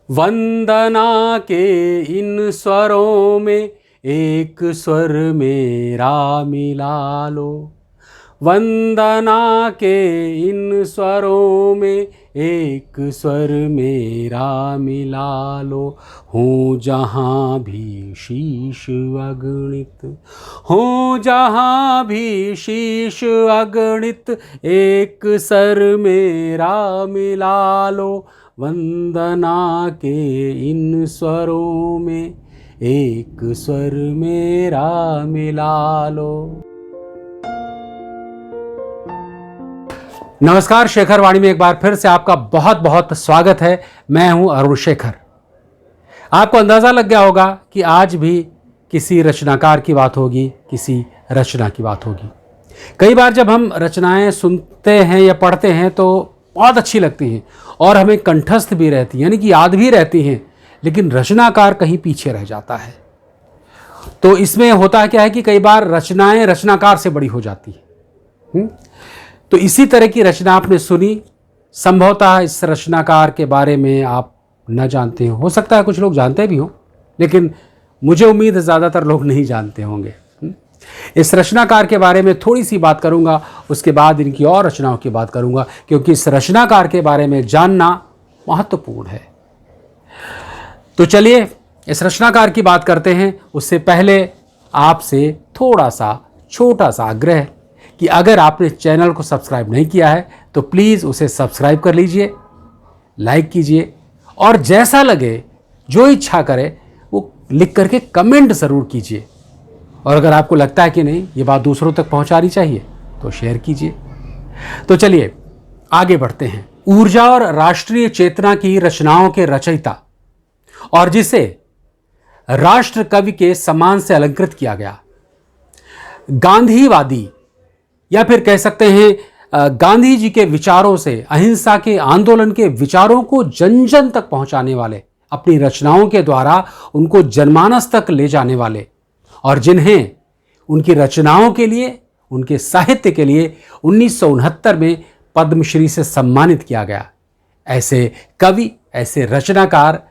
वंदना के इन स्वरों में एक स्वर मेरा मिला लो। वंदना के इन स्वरों में एक स्वर मेरा मिला लो। हूँ जहाँ भी शीश अगणित, हूँ जहाँ भी शीश अगणित, एक सर मेरा मिला लो। वंदना के इन स्वरों में एक स्वर मेरा मिला लो। नमस्कार, शेखर वाणी में एक बार फिर से आपका बहुत बहुत स्वागत है। मैं हूं अरुण शेखर। आपको अंदाज़ा लग गया होगा कि आज भी किसी रचनाकार की बात होगी, किसी रचना की बात होगी। कई बार जब हम रचनाएं सुनते हैं या पढ़ते हैं तो बहुत अच्छी लगती हैं और हमें कंठस्थ भी रहती हैं, यानी कि याद भी रहती हैं, लेकिन रचनाकार कहीं पीछे रह जाता है। तो इसमें होता क्या है कि कई बार रचनाएं रचनाकार से बड़ी हो जाती हैं। तो इसी तरह की रचना आपने सुनी, संभवतः इस रचनाकार के बारे में आप न जानते हो सकता है कुछ लोग जानते भी हों, लेकिन मुझे उम्मीद है ज़्यादातर लोग नहीं जानते होंगे। इस रचनाकार के बारे में थोड़ी सी बात करूंगा, उसके बाद इनकी और रचनाओं की बात करूंगा, क्योंकि इस रचनाकार के बारे में जानना महत्वपूर्ण है। तो चलिए इस रचनाकार की बात करते हैं। उससे पहले आपसे थोड़ा सा छोटा सा आग्रह कि अगर आपने चैनल को सब्सक्राइब नहीं किया है तो प्लीज़ उसे सब्सक्राइब कर लीजिए, लाइक कीजिए और जैसा लगे, जो इच्छा करे वो लिख करके कमेंट ज़रूर कीजिए। और अगर आपको लगता है कि नहीं ये बात दूसरों तक पहुंचानी चाहिए तो शेयर कीजिए। तो चलिए आगे बढ़ते हैं। ऊर्जा और राष्ट्रीय चेतना की रचनाओं के रचयिता और जिसे राष्ट्र कवि के सम्मान से अलंकृत किया गया, गांधीवादी या फिर कह सकते हैं गांधी जी के विचारों से, अहिंसा के आंदोलन के विचारों को जन जन तक पहुंचाने वाले, अपनी रचनाओं के द्वारा उनको जनमानस तक ले जाने वाले, और जिन्हें उनकी रचनाओं के लिए, उनके साहित्य के लिए 1969 में पद्मश्री से सम्मानित किया गया, ऐसे कवि, ऐसे रचनाकार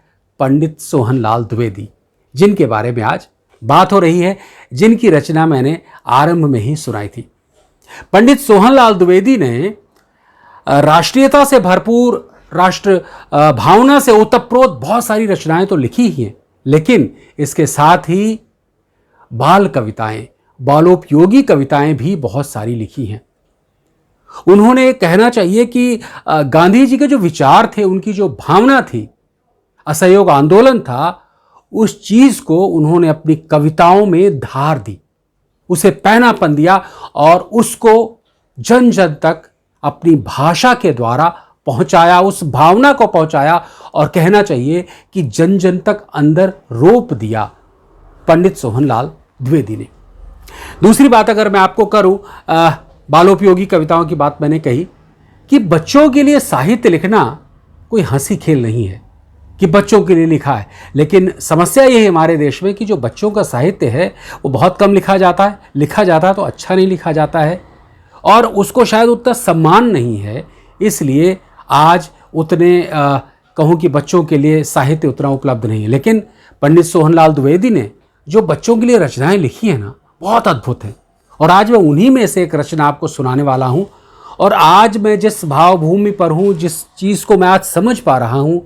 पंडित सोहनलाल द्विवेदी, जिनके बारे में आज बात हो रही है, जिनकी रचना मैंने आरंभ में ही सुनाई थी। पंडित सोहनलाल द्विवेदी ने राष्ट्रीयता से भरपूर, राष्ट्र भावना से ओतप्रोत बहुत सारी रचनाएं तो लिखी ही हैं, लेकिन इसके साथ ही बाल कविताएं, बालोपयोगी कविताएं भी बहुत सारी लिखी हैं। उन्होंने कहना चाहिए कि गांधी जी के जो विचार थे, उनकी जो भावना थी, असहयोग आंदोलन था, उस चीज को उन्होंने अपनी कविताओं में धार दी, उसे पैनापन दिया और उसको जन जन तक अपनी भाषा के द्वारा पहुंचाया, उस भावना को पहुंचाया और कहना चाहिए कि जन जन तक अंदर रोप दिया पंडित सोहनलाल द्विवेदी ने। दूसरी बात अगर मैं आपको करूं, बालोपयोगी कविताओं की बात मैंने कही कि बच्चों के लिए साहित्य लिखना कोई हंसी खेल नहीं है कि बच्चों के लिए लिखा है, लेकिन समस्या ये है हमारे देश में कि जो बच्चों का साहित्य है वो बहुत कम लिखा जाता है, लिखा जाता है तो अच्छा नहीं लिखा जाता है और उसको शायद उतना सम्मान नहीं है। इसलिए आज उतने कहूँ कि बच्चों के लिए साहित्य उतना उपलब्ध नहीं है। लेकिन पंडित सोहनलाल द्विवेदी ने जो बच्चों के लिए रचनाएं लिखी हैं ना, बहुत अद्भुत हैं, और आज मैं उन्हीं में से एक रचना आपको सुनाने वाला हूँ। और आज मैं जिस भावभूमि पर हूँ, जिस चीज़ को मैं आज समझ पा रहा हूँ,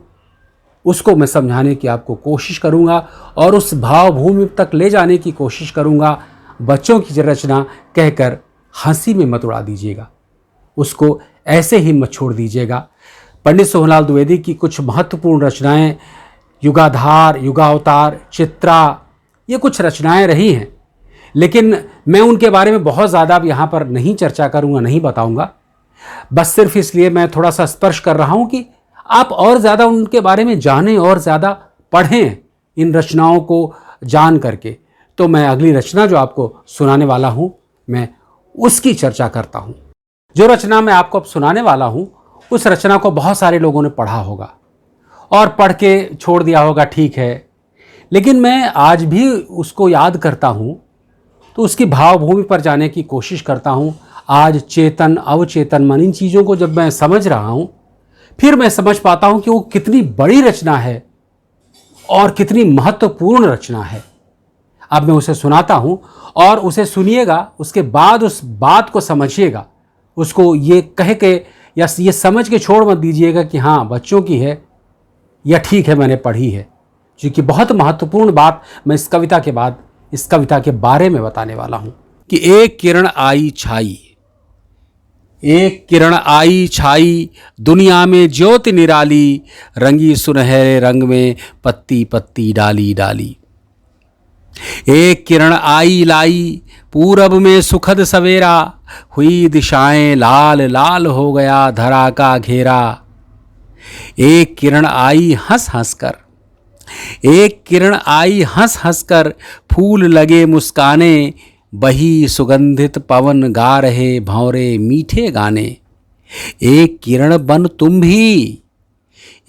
उसको मैं समझाने की आपको कोशिश करूंगा और उस भावभूमि तक ले जाने की कोशिश करूंगा। बच्चों की रचना कहकर हंसी में मत उड़ा दीजिएगा, उसको ऐसे ही मत छोड़ दीजिएगा। पंडित सोहनलाल द्विवेदी की कुछ महत्वपूर्ण रचनाएं, युगाधार, युगावतार, चित्रा, ये कुछ रचनाएं रही हैं, लेकिन मैं उनके बारे में बहुत ज़्यादा अब यहाँ पर नहीं चर्चा करूँगा, नहीं बताऊँगा। बस सिर्फ इसलिए मैं थोड़ा सा स्पर्श कर रहा हूँ कि आप और ज़्यादा उनके बारे में जानें और ज़्यादा पढ़ें इन रचनाओं को जान करके। तो मैं अगली रचना जो आपको सुनाने वाला हूँ, मैं उसकी चर्चा करता हूँ। जो रचना मैं आपको अब सुनाने वाला हूँ, उस रचना को बहुत सारे लोगों ने पढ़ा होगा और पढ़ के छोड़ दिया होगा, ठीक है, लेकिन मैं आज भी उसको याद करता हूँ तो उसकी भावभूमि पर जाने की कोशिश करता हूँ। आज चेतन, अवचेतन मन, इन चीज़ों को जब मैं समझ रहा हूँ, फिर मैं समझ पाता हूँ कि वो कितनी बड़ी रचना है और कितनी महत्वपूर्ण रचना है। अब मैं उसे सुनाता हूं और उसे सुनिएगा, उसके बाद उस बात को समझिएगा, उसको ये कह के या ये समझ के छोड़ मत दीजिएगा कि हाँ बच्चों की है या ठीक है मैंने पढ़ी है, क्योंकि बहुत महत्वपूर्ण बात मैं इस कविता के बाद इस कविता के बारे में बताने वाला हूं कि एक किरण आई छाई, एक किरण आई छाई, दुनिया में ज्योति निराली, रंगी सुनहरे रंग में पत्ती पत्ती डाली डाली। एक किरण आई लाई, पूरब में सुखद सवेरा, हुई दिशाएं लाल लाल हो गया धरा का घेरा। एक किरण आई हंस हंस कर, एक किरण आई हंस हंस कर, फूल लगे मुस्काने, बही सुगंधित पवन गा रहे भंवरे मीठे गाने। एक किरण बन तुम भी,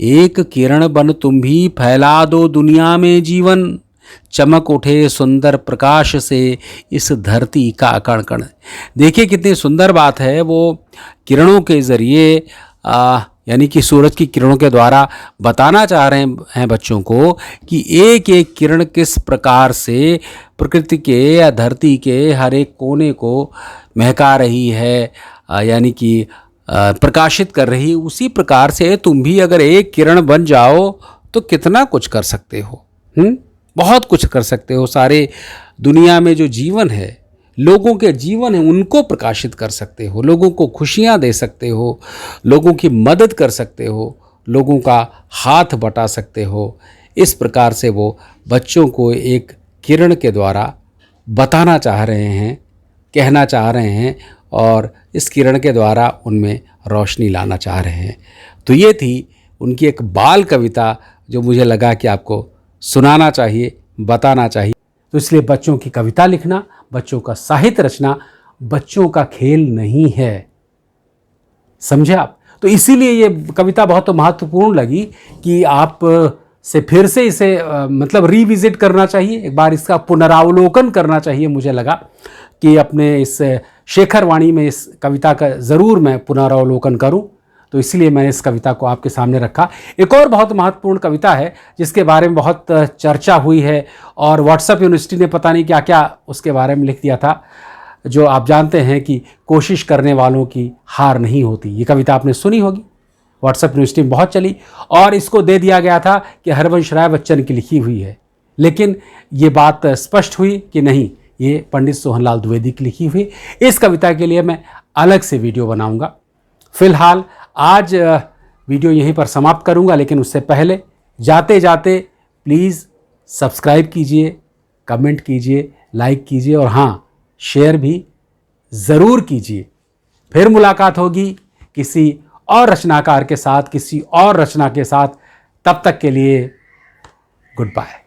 एक किरण बन तुम भी, फैला दो दुनिया में जीवन, चमक उठे सुंदर प्रकाश से इस धरती का कण कण। देखिए कितनी सुंदर बात है, वो किरणों के ज़रिए यानी कि सूरज की किरणों के द्वारा बताना चाह रहे हैं बच्चों को कि एक एक किरण किस प्रकार से प्रकृति के या धरती के हर एक कोने को महका रही है, यानी कि प्रकाशित कर रही। उसी प्रकार से तुम भी अगर एक किरण बन जाओ तो कितना कुछ कर सकते हो, बहुत कुछ कर सकते हो। सारे दुनिया में जो जीवन है, लोगों के जीवन है, उनको प्रकाशित कर सकते हो, लोगों को खुशियां दे सकते हो, लोगों की मदद कर सकते हो, लोगों का हाथ बटा सकते हो। इस प्रकार से वो बच्चों को एक किरण के द्वारा बताना चाह रहे हैं, कहना चाह रहे हैं और इस किरण के द्वारा उनमें रोशनी लाना चाह रहे हैं। तो ये थी उनकी एक बाल कविता जो मुझे लगा कि आपको सुनाना चाहिए, बताना चाहिए। तो इसलिए बच्चों की कविता लिखना, बच्चों का साहित्य रचना बच्चों का खेल नहीं है, समझे आप। तो इसीलिए ये कविता बहुत महत्वपूर्ण लगी कि आप से फिर से इसे मतलब रिविजिट करना चाहिए, एक बार इसका पुनरावलोकन करना चाहिए। मुझे लगा कि अपने इस शेखर वाणी में इस कविता का ज़रूर मैं पुनरावलोकन करूं, तो इसलिए मैंने इस कविता को आपके सामने रखा। एक और बहुत महत्वपूर्ण कविता है जिसके बारे में बहुत चर्चा हुई है और व्हाट्सएप यूनिवर्सिटी ने पता नहीं क्या क्या उसके बारे में लिख दिया था, जो आप जानते हैं कि कोशिश करने वालों की हार नहीं होती। ये कविता आपने सुनी होगी, व्हाट्सएप यूनिवर्सिटी में बहुत चली और इसको दे दिया गया था कि हरवंश राय बच्चन की लिखी हुई है, लेकिन ये बात स्पष्ट हुई कि नहीं, ये पंडित सोहनलाल द्विवेदी की लिखी हुई। इस कविता के लिए मैं अलग से वीडियो बनाऊंगा। फिलहाल आज वीडियो यहीं पर समाप्त करूंगा, लेकिन उससे पहले जाते जाते प्लीज़ सब्सक्राइब कीजिए, कमेंट कीजिए, लाइक कीजिए और हाँ, शेयर भी ज़रूर कीजिए। फिर मुलाकात होगी किसी और रचनाकार के साथ, किसी और रचना के साथ। तब तक के लिए गुड बाय।